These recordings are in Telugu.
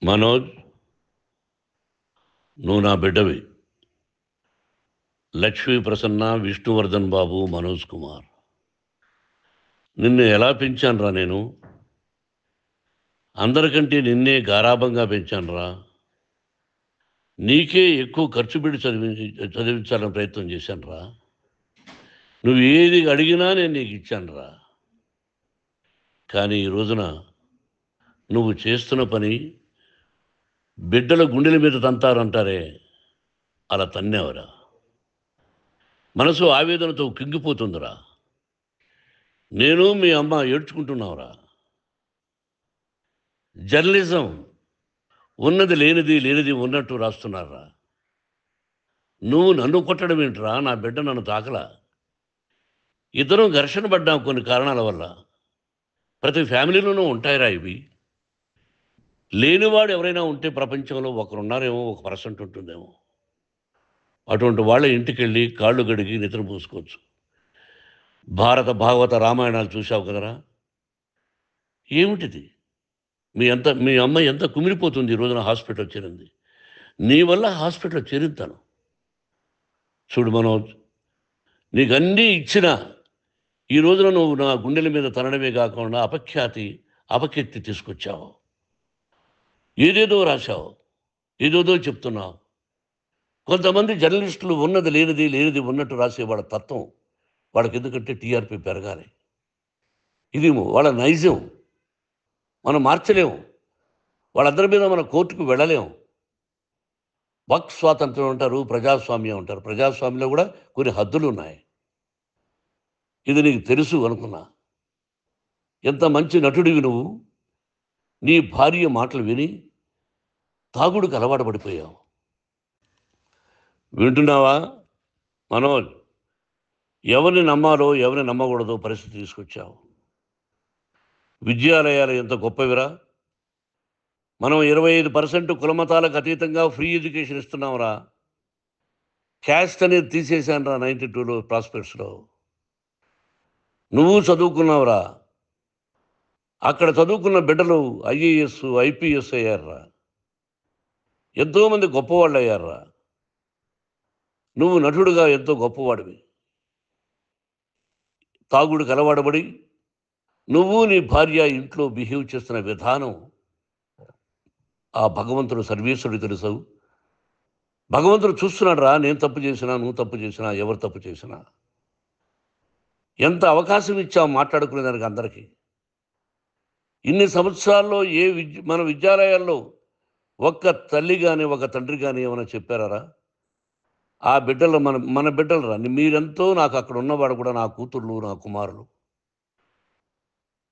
మనోజ్, నువ్వు నా బిడ్డవి. లక్ష్మీ ప్రసన్న, విష్ణువర్ధన్ బాబు, మనోజ్ కుమార్. నిన్ను ఎలా పెంచానురా నేను? అందరికంటే నిన్నే గారాబంగా పెంచానురా. నీకే ఎక్కువ ఖర్చు పెట్టి చదివించాలని ప్రయత్నం చేశానురా. నువ్వు ఏది అడిగినా నేను నీకు ఇచ్చానురా. కానీ ఈ రోజున నువ్వు చేస్తున్న పని బిడ్డల గుండెల మీద తంతారంటారే, అలా తన్నేవరా. మనసు ఆవేదనతో కింగిపోతుందిరా. నేను మీ అమ్మ ఏడ్చుకుంటున్నావురా. జర్నలిజం ఉన్నది లేనిది, లేనిది ఉన్నట్టు రాస్తున్నారా. నువ్వు నన్ను కొట్టడం ఏంట్రా? నా బిడ్డ నన్ను తాకలా. ఇద్దరం ఘర్షణ పడ్డాం కొన్ని కారణాల వల్ల. ప్రతి ఫ్యామిలీలోనూ ఉంటాయిరా ఇవి. లేనివాడు ఎవరైనా ఉంటే ప్రపంచంలో ఒకరున్నారేమో, 1% ఉంటుందేమో. అటువంటి వాళ్ళ ఇంటికి వెళ్ళి కాళ్ళు గడిగి నిద్ర పూసుకోవచ్చు. భారత భాగవత రామాయణాలు చూశావు కదరా. ఏమిటిది? మీ అమ్మ ఎంత కుమిలిపోతుంది ఈ రోజున హాస్పిటల్ చేరింది. నీ వల్ల హాస్పిటల్ చేరుతాను. చూడు మనోజ్, నీకు అన్నీ ఇచ్చిన ఈ రోజున నువ్వు నా గుండెల మీద తనడమే కాకుండా అపకీర్తి తీసుకొచ్చావు. ఏదేదో రాశావు, ఏదేదో చెప్తున్నావు. కొంతమంది జర్నలిస్టులు ఉన్నది లేనిది, లేనిది ఉన్నట్టు రాసే వాళ్ళ తత్వం వాళ్ళకి. ఎందుకంటే టీఆర్పీ పెరగాలి. ఇది వాళ్ళ నైజం. మనం మార్చలేము. వాళ్ళందరి మీద మన కోర్టుకు వెళ్ళలేము. వాక్ స్వాతంత్రం అంటారు, ప్రజాస్వామ్యం అంటారు. ప్రజాస్వామ్యంలో కూడా కొన్ని హద్దులు ఉన్నాయి. ఇది నీకు తెలుసు అనుకున్నా. ఎంత మంచి నటుడివి నువ్వు. నీ భార్య మాటలు విని తాగుడుకు అలవాటు పడిపోయావు. వింటున్నావా మనోజ్? ఎవరిని నమ్మాలో ఎవరిని నమ్మకూడదో పరిస్థితి తీసుకొచ్చావు. విద్యాలయాలు ఎంత గొప్పవిరా. మనం 25% కులమతాలకు అతీతంగా ఫ్రీ ఎడ్యుకేషన్ ఇస్తున్నాంరా. క్యాస్ట్ అనేది తీసేశానురా 92లో ప్రాస్పెక్ట్స్లో. నువ్వు చదువుకున్నావురా. అక్కడ చదువుకున్న బిడ్డలు IAS, IPS అయ్యారురా. ఎంతోమంది గొప్పవాళ్ళు అయ్యారురా. నువ్వు నటుడుగా ఎంతో గొప్పవాడివి. తాగుడు కలవాడబడి నువ్వు నీ భార్య ఇంట్లో బిహేవ్ చేస్తున్న విధానం ఆ భగవంతుడు సర్వేశ్వరుడు తెలుసు. భగవంతుడు చూస్తున్నాడు రా. నేను తప్పు చేసినా, నువ్వు తప్పు చేసినా, ఎవరు తప్పు చేసినా. ఎంత అవకాశం ఇచ్చావు మాట్లాడుకునేదానికి అందరికీ. ఇన్ని సంవత్సరాల్లో మన విద్యాలయాల్లో ఒక్క తల్లి కానీ ఒక తండ్రి కానీ ఏమైనా చెప్పారా? ఆ బిడ్డలు మన బిడ్డలు రా. మీరెంతో నాకు అక్కడ ఉన్నవాడు కూడా నా కూతుర్లు, నా కుమారులు.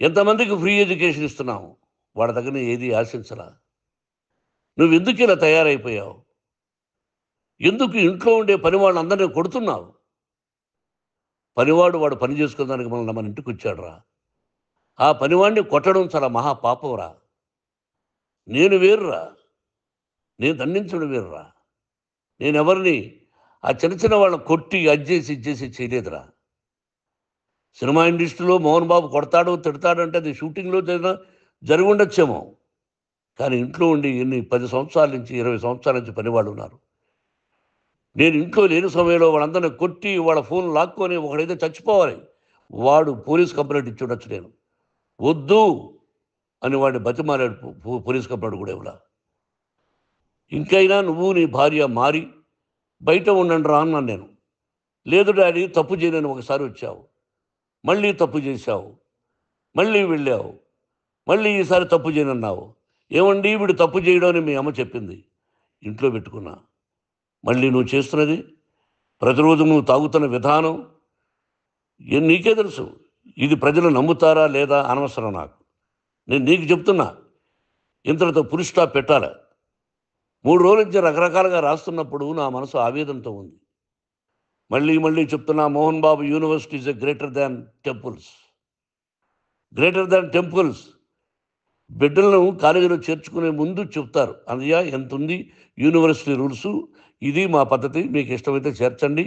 ఎంతమందికి ఫ్రీ ఎడ్యుకేషన్ ఇస్తున్నావు. వాడి దగ్గర ఏది ఆశించలా. నువ్వు ఎందుకు ఇలా తయారైపోయావు? ఎందుకు ఇంట్లో ఉండే పని వాళ్ళందరినీ కొడుతున్నావు? వాడు పని చేసుకోవడానికి మన ఇంటికి వచ్చాడు రా. ఆ పనివాడిని కొట్టడం చాలా మహాపాపంరా. నేను వేరురా. నేను దండించడం వేరురా. నేను ఎవరిని ఆ చిన్న వాళ్ళని కొట్టి ఇచ్చేసి చేయలేదురా. సినిమా ఇండస్ట్రీలో మోహన్ బాబు కొడతాడు, తిడతాడు అంటే అది షూటింగ్లో జరిగి ఉండొచ్చేమో. కానీ ఇంట్లో ఉండి 10 సంవత్సరాల నుంచి 20 సంవత్సరాల నుంచి పనివాళ్ళు ఉన్నారు. నేను ఇంట్లో లేని సమయంలో వాళ్ళందరినీ కొట్టి వాళ్ళ ఫోన్ లాక్కొని ఒకడైతే చచ్చిపోవాలి. వాడు పోలీస్ కంప్లైంట్ ఇచ్చి ఉండొచ్చు. నేను వద్దు అని వాడిని బతిమాలాడు. పోలీస్ కంప్లైంట్ కూడా ఇవ్వలా. ఇంకైనా నువ్వు నీ భార్య మారి బయట ఉండండి రా అన్నాను నేను. లేదు డాడీ, తప్పు చేయలేని ఒకసారి వచ్చావు, మళ్ళీ తప్పు చేశావు, మళ్ళీ వెళ్ళావు, మళ్ళీ ఈసారి తప్పు చేయనన్నావు. ఏమండి వీడు తప్పు చేయడం అని మీ అమ్మ చెప్పింది. ఇంట్లో పెట్టుకున్నా. మళ్ళీ నువ్వు చేస్తున్నది, ప్రతిరోజు నువ్వు తాగుతున్న విధానం నీకే తెలుసు. ఇది ప్రజలు నమ్ముతారా లేదా అనవసరం నాకు. నేను నీకు చెప్తున్నా, ఇంతటితో పులి స్టాప్ పెట్టాలి. 3 రోజుల నుంచి రకరకాలుగా రాస్తున్నప్పుడు నా మనసు ఆవేదనతో ఉంది. మళ్ళీ చెప్తున్నా, Mohan Babu university is greater than temples. Greater than temples. బిడ్డలను కాలేజీలో చేర్చుకునే ముందు చెప్తారు, అన్నయ్య ఎంత ఉంది యూనివర్సిటీ రూల్సు, ఇది మా పద్ధతి, మీకు ఇష్టమైతే చేర్చండి.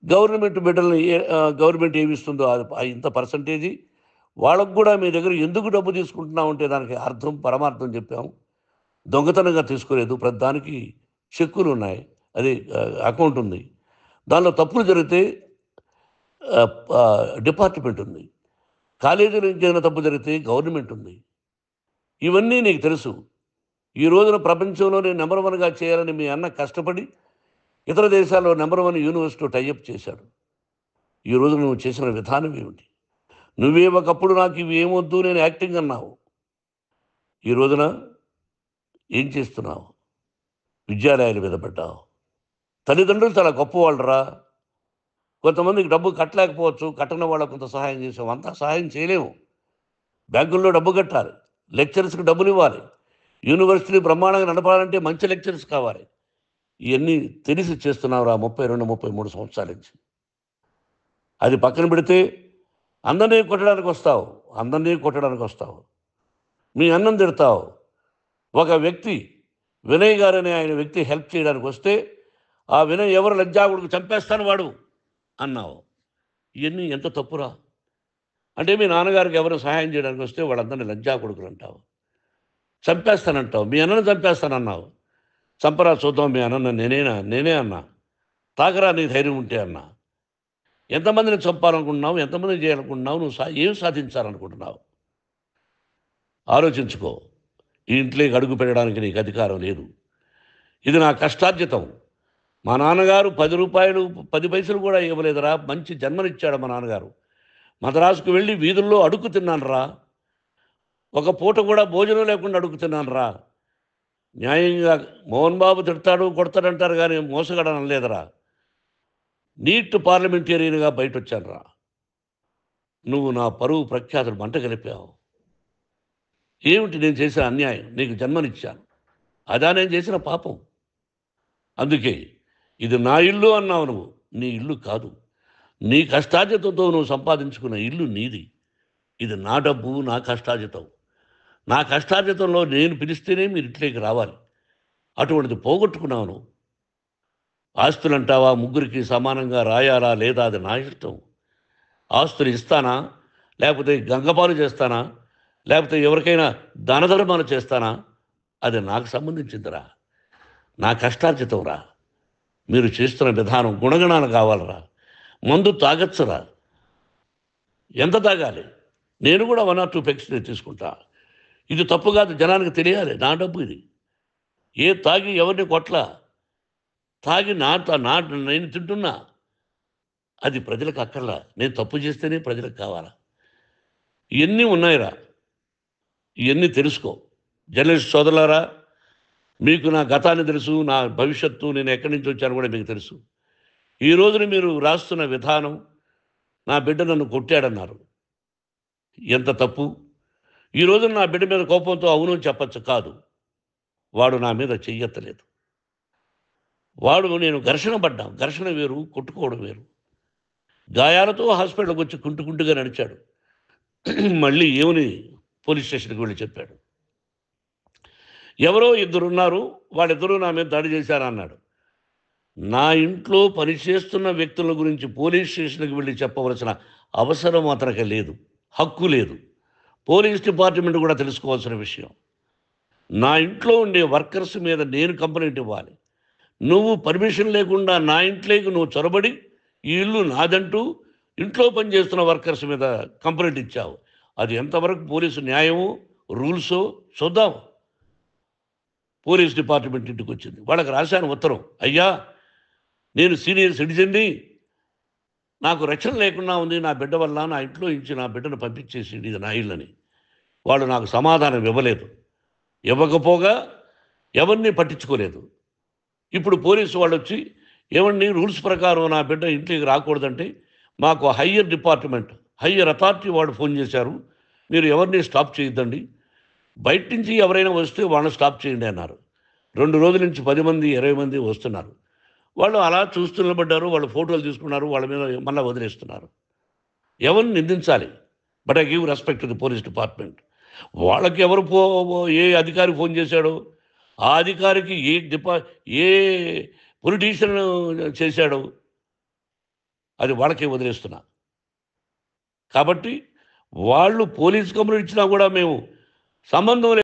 గవర్నమెంట్ ఏమి ఇస్తుందో ఇంత పర్సంటేజీ వాళ్ళకు కూడా మీ దగ్గర ఎందుకు డబ్బు తీసుకుంటున్నామంటే దానికి అర్థం పరమార్థం చెప్పాము. దొంగతనంగా తీసుకోలేదు. ప్రతిదానికి చెక్కులు ఉన్నాయి. అది అకౌంట్ ఉంది. దానిలో తప్పులు జరిగితే డిపార్ట్మెంట్ ఉంది. కాలేజీలో ఇంకేమైనా తప్పు జరిగితే గవర్నమెంట్ ఉంది. ఇవన్నీ నీకు తెలుసు. ఈ రోజున ప్రపంచంలోనే నెంబర్ 1గా చేయాలని మీ అన్న కష్టపడి ఇతర దేశాల్లో నెంబర్ 1 యూనివర్సిటీ టైఅప్ చేశాడు. ఈ రోజు నువ్వు చేసిన విధానం ఏమిటి? నువ్వే ఒకప్పుడు నాకు ఇవి ఏమొద్దు నేను యాక్టింగ్ అన్నావు. ఈ రోజున ఏం చేస్తున్నావు? విద్యాలయాల మీద పడ్డావు. తల్లిదండ్రులు చాలా గొప్పవాళ్ళరా. కొంతమందికి డబ్బు కట్టలేకపోవచ్చు. కట్టని వాళ్ళకు కొంత సహాయం చేసాం. అంతా సహాయం చేయలేము. బ్యాంకుల్లో డబ్బు కట్టాలి. లెక్చరర్స్కి డబ్బులు ఇవ్వాలి. యూనివర్సిటీ బ్రహ్మాండంగా నడపాలంటే మంచి లెక్చరర్స్ కావాలి. ఇవన్నీ తెలిసి చేస్తున్నావురా 32, 33 సంవత్సరాల నుంచి. అది పక్కన పెడితే అందరినీ కొట్టడానికి వస్తావు. మీ అన్నం తిడతావు. ఒక వ్యక్తి వినయ్ గారనే ఆయన వ్యక్తి హెల్ప్ చేయడానికి వస్తే ఆ వినయ్ ఎవరు లజ్జాగుడికి చంపేస్తాను వాడు అన్నావు. ఇవన్నీ ఎంత తప్పురా? అంటే మీ నాన్నగారికి ఎవరు సహాయం చేయడానికి వస్తే వాళ్ళందరినీ లజ్జాగుడుకులు అంటావు. చంపేస్తానంటావు. మీ అన్నను చంపేస్తానన్నావు. చంపరా చూద్దాం మీ అన్న నేనే అన్నా. తాకరా నీ ధైర్యం ఉంటే అన్నా. ఎంతమందిని చంపాలనుకుంటున్నావు? ఎంతమందిని చేయాలనుకుంటున్నావు? నువ్వు ఏం సాధించాలనుకుంటున్నావు? ఆలోచించుకో. ఈ ఇంట్లోకి అడుగు పెట్టడానికి నీకు అధికారం లేదు. ఇది నా కష్టార్జితం. మా నాన్నగారు 10 రూపాయలు 10 పైసలు కూడా ఇవ్వలేదురా. మంచి జన్మనిచ్చాడు మా నాన్నగారు. మద్రాసుకు వెళ్ళి వీధుల్లో అడుగు తిన్నానురా. ఒక పూట కూడా భోజనం లేకుండా అడుగు తిన్నానురా. న్యాయంగా మోహన్ బాబు తిడతాడు కొడతాడంటారు కానీ మోసగాడు అనలేదురా. నీట్ పార్లమెంటేరియన్గా బయట వచ్చానురా. నువ్వు నా పరువు ప్రఖ్యాతులు మంట కలిపావు. ఏమిటి నేను చేసిన అన్యాయం? నీకు జన్మనిచ్చాను. అదా నేను చేసిన పాపం. అందుకే ఇది నా ఇల్లు అన్నావు నువ్వు. నీ ఇల్లు కాదు. నీ కష్టార్జితంతో నువ్వు సంపాదించుకున్న ఇల్లు నీది. ఇది నా డబ్బు, నా కష్టార్జితం. నా కష్టార్జితంలో నేను పిలిస్తేనే మీరు ఇంట్లోకి రావాలి. అటువంటిది పోగొట్టుకున్నావు నువ్వు. ఆస్తులు అంటావా? ముగ్గురికి సమానంగా రాయాలా లేదా అది నా ఇష్టం. ఆస్తులు ఇస్తానా, లేకపోతే గంగపాలు చేస్తానా, లేకపోతే ఎవరికైనా దానధర్మాలు చేస్తానా, అది నాకు సంబంధించిందిరా. నా కష్టార్జితం రా. మీరు చేస్తున్న విధానం గుణగణాలు కావాలరా. మందు తాగచ్చురా. ఎంత తాగాలి? నేను కూడా 1 or 2 పెగ్స్ తీసుకుంటా. ఇది తప్పు కాదు, జనానికి తెలియాలి. నా డబ్బు ఇది. తాగి ఎవరిని కొట్లా. తాగి నేను తింటున్నా. అది ప్రజలకు అక్కర్లా. నేను తప్పు చేస్తేనే ప్రజలకు కావాలా. ఇవన్నీ ఉన్నాయిరా. ఇవన్నీ తెలుసుకో. జర్నలిస్ట్ సోదరులారా, మీకు నా గతాన్ని తెలుసు, నా భవిష్యత్తు, నేను ఎక్కడి నుంచి వచ్చాను కూడా మీకు తెలుసు. ఈ రోజున మీరు రాస్తున్న విధానం, నా బిడ్డ నన్ను కొట్టాడన్నారు. ఎంత తప్పు. ఈ రోజున నా బిడ్డ మీద కోపంతో అవును చెప్పచ్చు. కాదు, వాడు నా మీద చెయ్యెత్తలేదు. నేను ఘర్షణ పడ్డాం. ఘర్షణ వేరు, కొట్టుకోవడం వేరు. గాయాలతో హాస్పిటల్కి వచ్చి కుంటుగా నడిచాడు. మళ్ళీ ఏమని పోలీస్ స్టేషన్కి వెళ్ళి చెప్పాడు. ఎవరో 2 ఉన్నారు, వాళ్ళిద్దరూ నా మీద దాడి చేశారన్నాడు. నా ఇంట్లో పనిచేస్తున్న వ్యక్తుల గురించి పోలీస్ స్టేషన్కి వెళ్ళి చెప్పవలసిన అవసరం అతనికి లేదు, హక్కు లేదు. పోలీస్ డిపార్ట్మెంట్ కూడా తెలుసుకోవాల్సిన విషయం. నా ఇంట్లో ఉండే వర్కర్స్ మీద నేను కంప్లైంట్ ఇవ్వాలి. నువ్వు పర్మిషన్ లేకుండా నా ఇంట్లోకి నువ్వు చొరబడి ఈ ఇల్లు నాదంటూ ఇంట్లో పనిచేస్తున్న వర్కర్స్ మీద కంప్లైంట్ ఇచ్చావు. అది ఎంతవరకు పోలీసు న్యాయమో రూల్సో చూద్దాం. పోలీస్ డిపార్ట్మెంట్ ఇంటికి వచ్చింది. వాళ్ళకి రాశాను ఉత్తరం. అయ్యా, నేను సీనియర్ సిటిజన్ని, నాకు రక్షణ లేకుండా ఉంది. నా బిడ్డ వల్ల నా ఇంట్లో నుంచి నా బిడ్డను పంపించేసింది, ఇది నా ఇల్లని. వాళ్ళు నాకు సమాధానం ఇవ్వలేదు. ఇవ్వకపోగా ఎవరిని పట్టించుకోలేదు. ఇప్పుడు పోలీసు వాళ్ళు వచ్చి ఏమండి రూల్స్ ప్రకారం నా బిడ్డ ఇంట్లోకి రాకూడదంటే మాకు హయ్యర్ డిపార్ట్మెంట్, హయ్యర్ అథారిటీ వాళ్ళు ఫోన్ చేశారు. మీరు ఎవరిని స్టాప్ చేయొద్దండి, బయట నుంచి ఎవరైనా వస్తే వాళ్ళని స్టాప్ చేయండి అన్నారు. 2 రోజుల నుంచి 10 మంది 20 మంది వస్తున్నారు. వాళ్ళు అలా చూస్తూ నిలబడ్డారు. వాళ్ళు ఫోటోలు తీసుకున్నారు. వాళ్ళ మీద మళ్ళీ వదిలేస్తున్నారు. ఎవరిని నిందించాలి? But I give respect to the police department. వాళ్ళకి ఎవరు ఏ అధికారి ఫోన్ చేశాడో, ఆ అధికారికి ఏ పొలిటీషియన్ చేశాడో అది వాళ్ళకే వదిలేస్తున్నా. కాబట్టి వాళ్ళు పోలీస్ కంప్లైంట్ ఇచ్చినా కూడా మేము సంబంధం